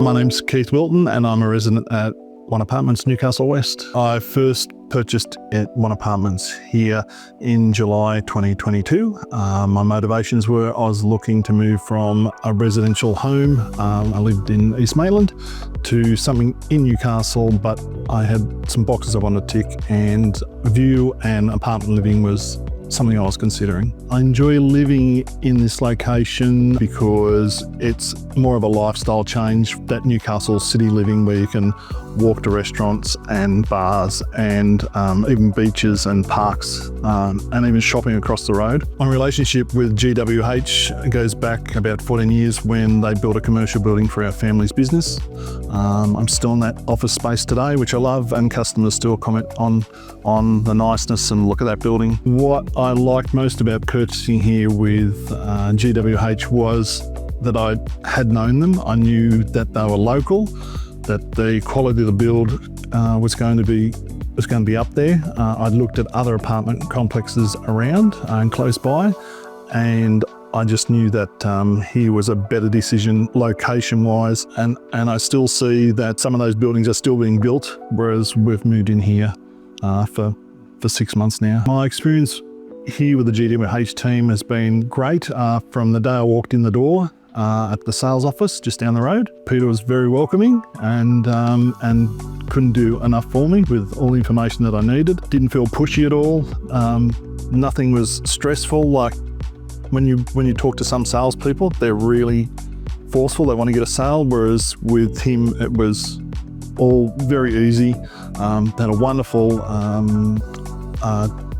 My name's Keith Wilton and I'm a resident at One Apartments, Newcastle West. I first purchased at One Apartments here in July 2022. My motivations were I was looking to move from a residential home, I lived in East Maitland, to something in Newcastle, but I had some boxes I wanted to tick, and view and apartment living was something I was considering. I enjoy living in this location because it's more of a lifestyle change, that Newcastle city living where you can walk to restaurants and bars and even beaches and parks and even shopping across the road. My relationship with GWH goes back about 14 years when they built a commercial building for our family's business. I'm still in that office space today, which I love, and customers still comment on the niceness and look at that building. What I liked most about purchasing here with GWH was that I had known them. I knew that they were local, that the quality of the build was going to be up there. I'd looked at other apartment complexes around and close by, and I just knew that here was a better decision location-wise, and I still see that some of those buildings are still being built, whereas we've moved in here for 6 months now. My experience here with the GWH team has been great. From the day I walked in the door at the sales office just down the road, Peter was very welcoming and couldn't do enough for me with all the information that I needed. Didn't feel pushy at all. Nothing was stressful. Like when you talk to some salespeople, they're really forceful. They want to get a sale, whereas with him it was all very easy. They had a wonderful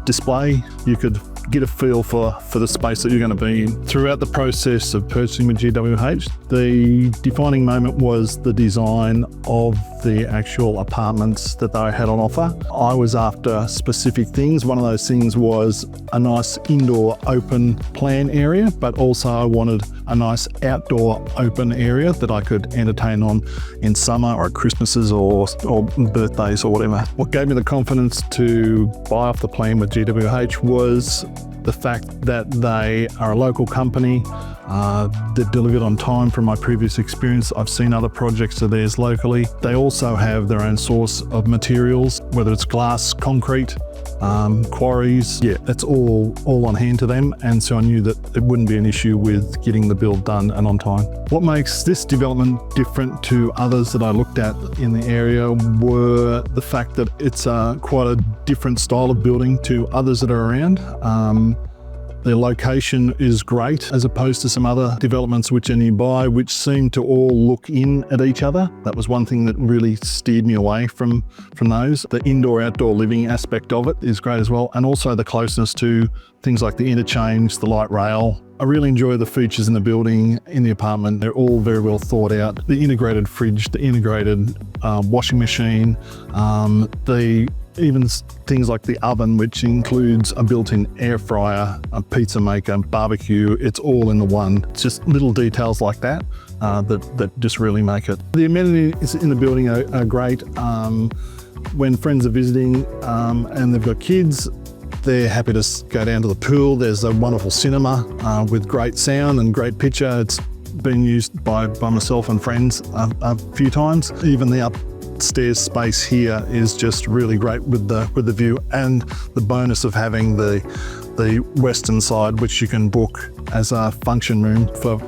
display. You could get a feel for the space that you're going to be in. Throughout the process of purchasing with GWH, the defining moment was the design of the actual apartments that they had on offer. I was after specific things. One of those things was a nice indoor open plan area, but also I wanted a nice outdoor open area that I could entertain on in summer or at Christmases or birthdays or whatever. What gave me the confidence to buy off the plan with GWH was the fact that they are a local company that delivered on time. From my previous experience, I've seen other projects of theirs locally. They also have their own source of materials, whether it's glass, concrete, quarries. Yeah, it's all on hand to them, and so I knew that it wouldn't be an issue with getting the build done and on time. What makes this development different to others that I looked at in the area were the fact that it's quite a different style of building to others that are around. The location is great as opposed to some other developments which are nearby, which seem to all look in at each other. That was one thing that really steered me away from those. The indoor-outdoor living aspect of it is great as well, and also the closeness to things like the interchange, the light rail. I really enjoy the features in the building, in the apartment. They're all very well thought out. The integrated fridge, the integrated washing machine, even things like the oven, which includes a built-in air fryer, a pizza maker, barbecue. It's all in the one. It's just little details like that that just really make it. The amenities in the building are great. When friends are visiting and they've got kids, they're happy to go down to the pool. There's a wonderful cinema with great sound and great picture. It's been used by myself and friends a few times. Even the upstairs space here is just really great with the view, and the bonus of having the western side, which you can book as a function room for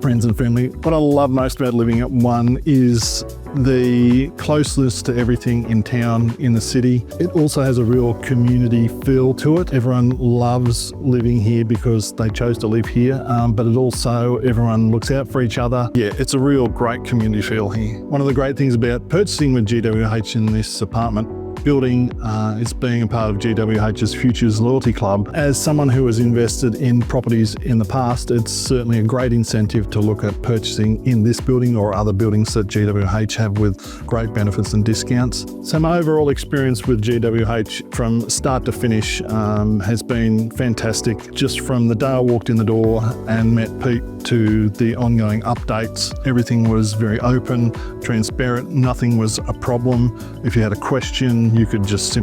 friends and family. What I love most about living at One is the closeness to everything in town, in the city. It also has a real community feel to it. Everyone loves living here because they chose to live here, but it also, everyone looks out for each other. Yeah, it's a real great community feel here. One of the great things about purchasing with GWH in this apartment building is being a part of GWH's Futures Loyalty Club. As someone who has invested in properties in the past, it's certainly a great incentive to look at purchasing in this building or other buildings that GWH have with great benefits and discounts. So my overall experience with GWH from start to finish has been fantastic. Just from the day I walked in the door and met Pete to the ongoing updates, everything was very open, transparent, nothing was a problem. If you had a question, you could just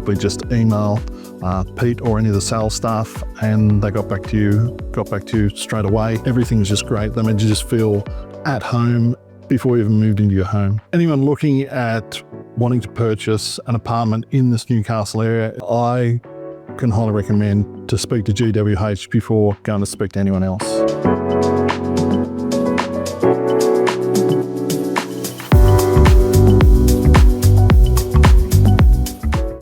email Pete or any of the sales staff, and they got back to you straight away. Everything's just great. They made you just feel at home, before you even moved into your home. Anyone looking at wanting to purchase an apartment in this Newcastle area, I can highly recommend to speak to GWH before going to speak to anyone else.